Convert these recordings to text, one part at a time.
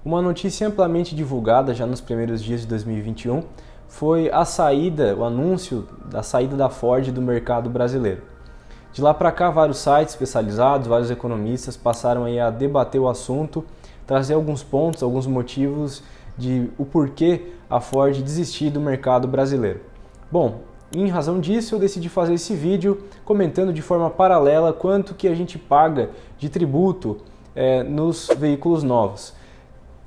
Uma notícia amplamente divulgada já nos primeiros dias de 2021 foi o anúncio da saída da Ford do mercado brasileiro. De lá para cá, vários sites especializados, vários economistas passaram aí a debater o assunto, trazer alguns pontos, alguns motivos de o porquê a Ford desistir do mercado brasileiro. Bom, em razão disso, eu decidi fazer esse vídeo comentando de forma paralela quanto que a gente paga de tributo nos veículos novos.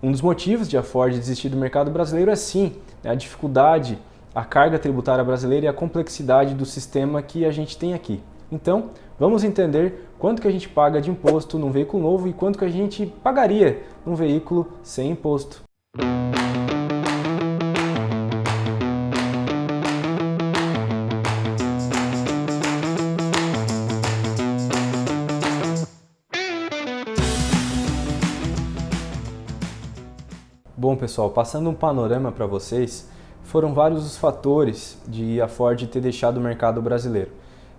Um dos motivos de a Ford desistir do mercado brasileiro é sim a dificuldade, a carga tributária brasileira e a complexidade do sistema que a gente tem aqui. Então, vamos entender quanto que a gente paga de imposto num veículo novo e quanto que a gente pagaria num veículo sem imposto. Bom pessoal, passando um panorama para vocês, foram vários os fatores de a Ford ter deixado o mercado brasileiro.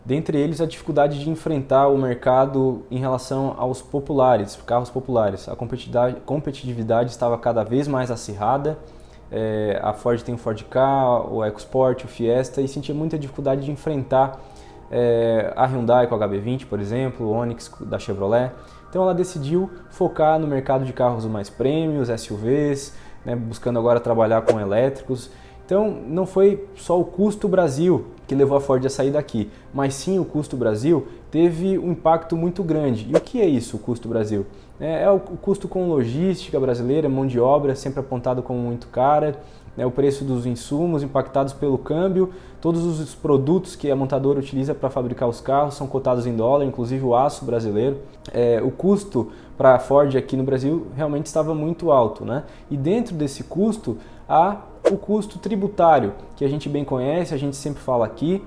Dentre eles, a dificuldade de enfrentar o mercado em relação aos populares, carros populares. A competitividade estava cada vez mais acirrada. A Ford tem o Ford Ka, o EcoSport, o Fiesta e sentia muita dificuldade de enfrentar a Hyundai com a HB20, por exemplo, o Onix da Chevrolet. Então ela decidiu focar no mercado de carros mais premium, SUVs, buscando agora trabalhar com elétricos. Então não foi só o custo Brasil que levou a Ford a sair daqui, mas sim o custo Brasil teve um impacto muito grande. E o que é isso, o custo Brasil? É o custo com logística brasileira, mão de obra sempre apontado como muito cara, o preço dos insumos impactados pelo câmbio, todos os produtos que a montadora utiliza para fabricar os carros são cotados em dólar, inclusive o aço brasileiro. O custo para a Ford aqui no Brasil realmente estava muito alto, E dentro desse custo há o custo tributário, que a gente bem conhece, a gente sempre fala aqui,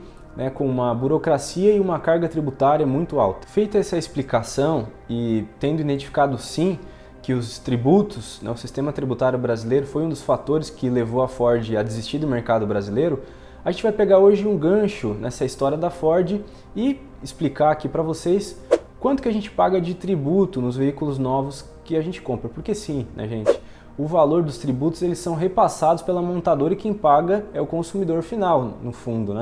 com uma burocracia e uma carga tributária muito alta. Feita essa explicação e tendo identificado sim que os tributos, o sistema tributário brasileiro foi um dos fatores que levou a Ford a desistir do mercado brasileiro, a gente vai pegar hoje um gancho nessa história da Ford e explicar aqui para vocês quanto que a gente paga de tributo nos veículos novos que a gente compra. Porque sim, gente, o valor dos tributos eles são repassados pela montadora e quem paga é o consumidor final, no fundo,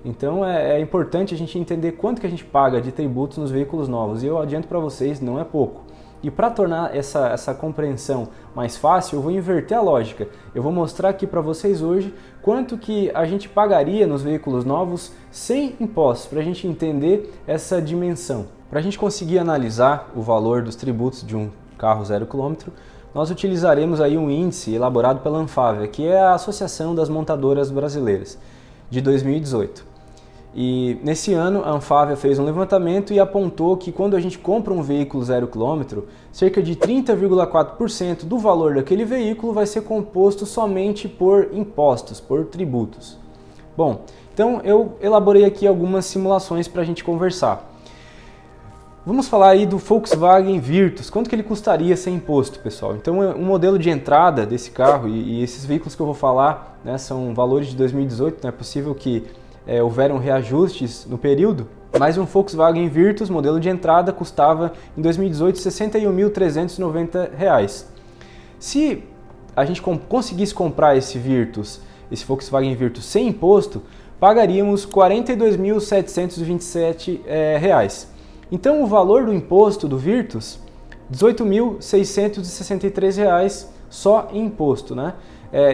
Então é importante a gente entender quanto que a gente paga de tributos nos veículos novos. E eu adianto para vocês, não é pouco. E para tornar essa compreensão mais fácil, eu vou inverter a lógica. Eu vou mostrar aqui para vocês hoje quanto que a gente pagaria nos veículos novos sem impostos, para a gente entender essa dimensão. Para a gente conseguir analisar o valor dos tributos de um carro 0 km, nós utilizaremos aí um índice elaborado pela Anfavea, que é a Associação das Montadoras Brasileiras, de 2018. E nesse ano a Anfavea fez um levantamento e apontou que quando a gente compra um veículo 0 km, cerca de 30,4% do valor daquele veículo vai ser composto somente por impostos, por tributos. Bom, então eu elaborei aqui algumas simulações para a gente conversar. Vamos falar aí do Volkswagen Virtus, quanto que ele custaria sem imposto, pessoal? Então um modelo de entrada desse carro, e esses veículos que eu vou falar são valores de 2018, não é possível que houveram reajustes no período, mas um Volkswagen Virtus, modelo de entrada, custava em 2018 R$ 61.390. Se a gente conseguisse comprar esse Volkswagen Virtus sem imposto, pagaríamos R$ 42.727. Então o valor do imposto do Virtus, R$ 18.663 só em imposto,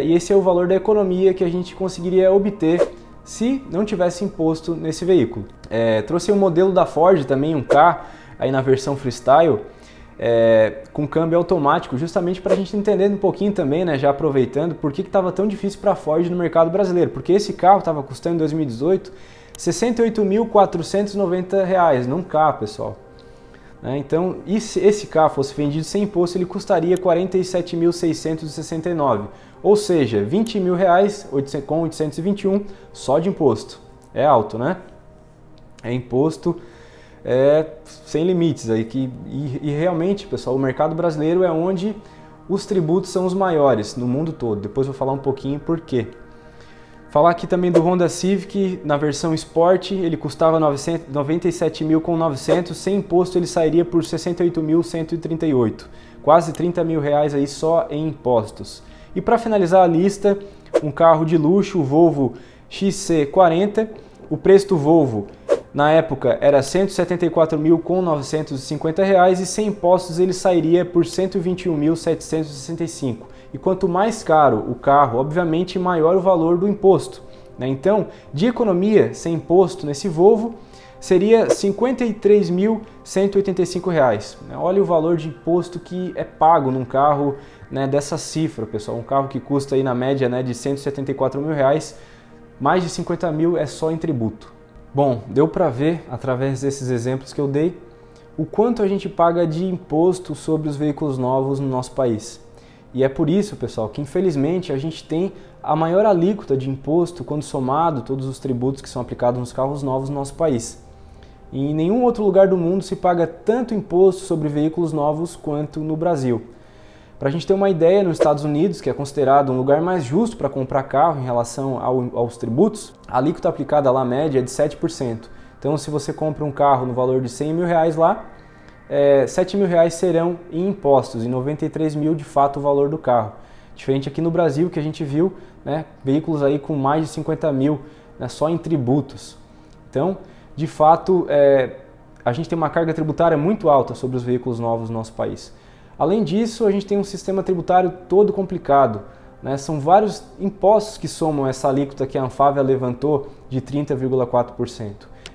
E esse é o valor da economia que a gente conseguiria obter se não tivesse imposto nesse veículo. Trouxe um modelo da Ford também, um Ka, aí na versão Freestyle, com câmbio automático, justamente para a gente entender um pouquinho também, já aproveitando, por que estava tão difícil para a Ford no mercado brasileiro. Porque esse carro estava custando em 2018 R$ 68.490 num Ka, pessoal. Então, e se esse carro fosse vendido sem imposto, ele custaria R$ 47.669, ou seja, R$ 20.000 com 821 só de imposto. É alto, É imposto sem limites aí, e realmente, pessoal, o mercado brasileiro é onde os tributos são os maiores no mundo todo. Depois eu vou falar um pouquinho por quê. Falar aqui também do Honda Civic, na versão Sport, ele custava 97.900, sem imposto ele sairia por 68.138. quase 30 mil reais aí só em impostos. E para finalizar a lista, um carro de luxo, o Volvo XC40, o preço do Volvo na época era R$ 174.950 e sem impostos ele sairia por R$ 121.765. E quanto mais caro o carro, obviamente maior o valor do imposto, né? Então, de economia sem imposto nesse Volvo seria R$ 53.185. Olha o valor de imposto que é pago num carro, né, dessa cifra, pessoal. Um carro que custa aí na média, né, de R$ 174 mil, mais de 50 mil é só em tributo. Bom, deu para ver, através desses exemplos que eu dei, o quanto a gente paga de imposto sobre os veículos novos no nosso país. E é por isso, pessoal, que infelizmente a gente tem a maior alíquota de imposto quando somado todos os tributos que são aplicados nos carros novos no nosso país. E em nenhum outro lugar do mundo se paga tanto imposto sobre veículos novos quanto no Brasil. Para a gente ter uma ideia, nos Estados Unidos, que é considerado um lugar mais justo para comprar carro em relação aos tributos, a alíquota aplicada lá média é de 7%. Então, se você compra um carro no valor de 100 mil reais lá, 7 mil reais serão em impostos e 93 mil de fato o valor do carro. Diferente aqui no Brasil, que a gente viu, né, veículos aí com mais de 50 mil, né, só em tributos. Então, de fato, a gente tem uma carga tributária muito alta sobre os veículos novos no nosso país. Além disso, a gente tem um sistema tributário todo complicado, né? São vários impostos que somam essa alíquota que a Anfávea levantou de 30,4%.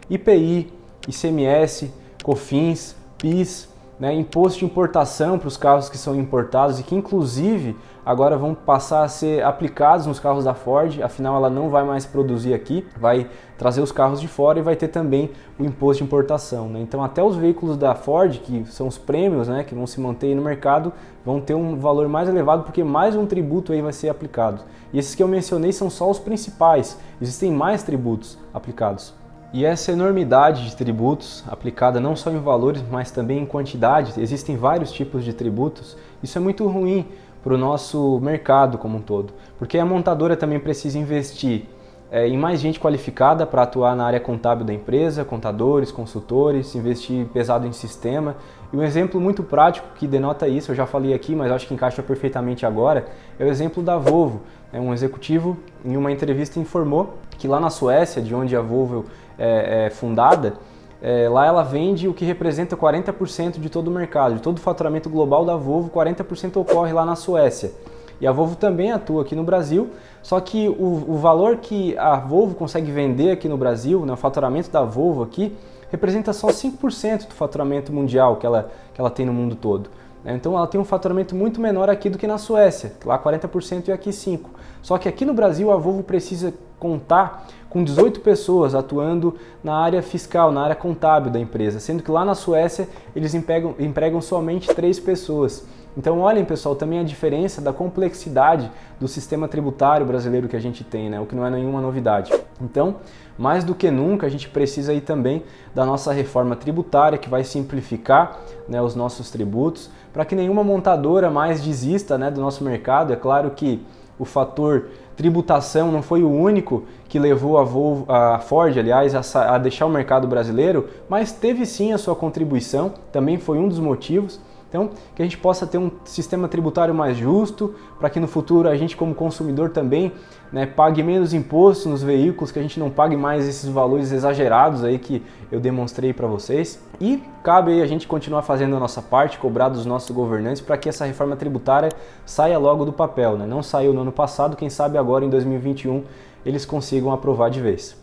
IPI, ICMS, COFINS, PIS, né? Imposto de importação para os carros que são importados e que inclusive agora vão passar a ser aplicados nos carros da Ford, afinal ela não vai mais produzir aqui, vai trazer os carros de fora e vai ter também o imposto de importação, né? Então até os veículos da Ford, que são os prêmios, né, que vão se manter aí no mercado, vão ter um valor mais elevado porque mais um tributo aí vai ser aplicado. E esses que eu mencionei são só os principais, existem mais tributos aplicados. E essa enormidade de tributos, aplicada não só em valores, mas também em quantidade, existem vários tipos de tributos, isso é muito ruim para o nosso mercado como um todo, porque a montadora também precisa investir em mais gente qualificada para atuar na área contábil da empresa, contadores, consultores, investir pesado em sistema. E um exemplo muito prático que denota isso, eu já falei aqui, mas acho que encaixa perfeitamente agora, é o exemplo da Volvo. Um executivo, em uma entrevista, informou que lá na Suécia, de onde a Volvo é fundada, lá ela vende o que representa 40% de todo o mercado, de todo o faturamento global da Volvo, 40% ocorre lá na Suécia. E a Volvo também atua aqui no Brasil, só que o valor que a Volvo consegue vender aqui no Brasil, né, o faturamento da Volvo aqui, representa só 5% do faturamento mundial que ela tem no mundo todo. Então ela tem um faturamento muito menor aqui do que na Suécia, lá 40% e aqui 5%. Só que aqui no Brasil a Volvo precisa contar com 18 pessoas atuando na área fiscal, na área contábil da empresa, sendo que lá na Suécia eles empregam somente 3 pessoas. Então olhem, pessoal, também a diferença da complexidade do sistema tributário brasileiro que a gente tem, né? O que não é nenhuma novidade. Então, mais do que nunca, a gente precisa aí também da nossa reforma tributária, que vai simplificar, né, os nossos tributos, para que nenhuma montadora mais desista, né, do nosso mercado. É claro que o fator tributação não foi o único que levou a Ford, aliás, a deixar o mercado brasileiro, mas teve sim a sua contribuição, também foi um dos motivos. Então, que a gente possa ter um sistema tributário mais justo, para que no futuro a gente como consumidor também, né, pague menos imposto nos veículos, que a gente não pague mais esses valores exagerados aí que eu demonstrei para vocês. E cabe aí a gente continuar fazendo a nossa parte, cobrar dos nossos governantes para que essa reforma tributária saia logo do papel, né? Não saiu no ano passado, quem sabe agora em 2021 eles consigam aprovar de vez.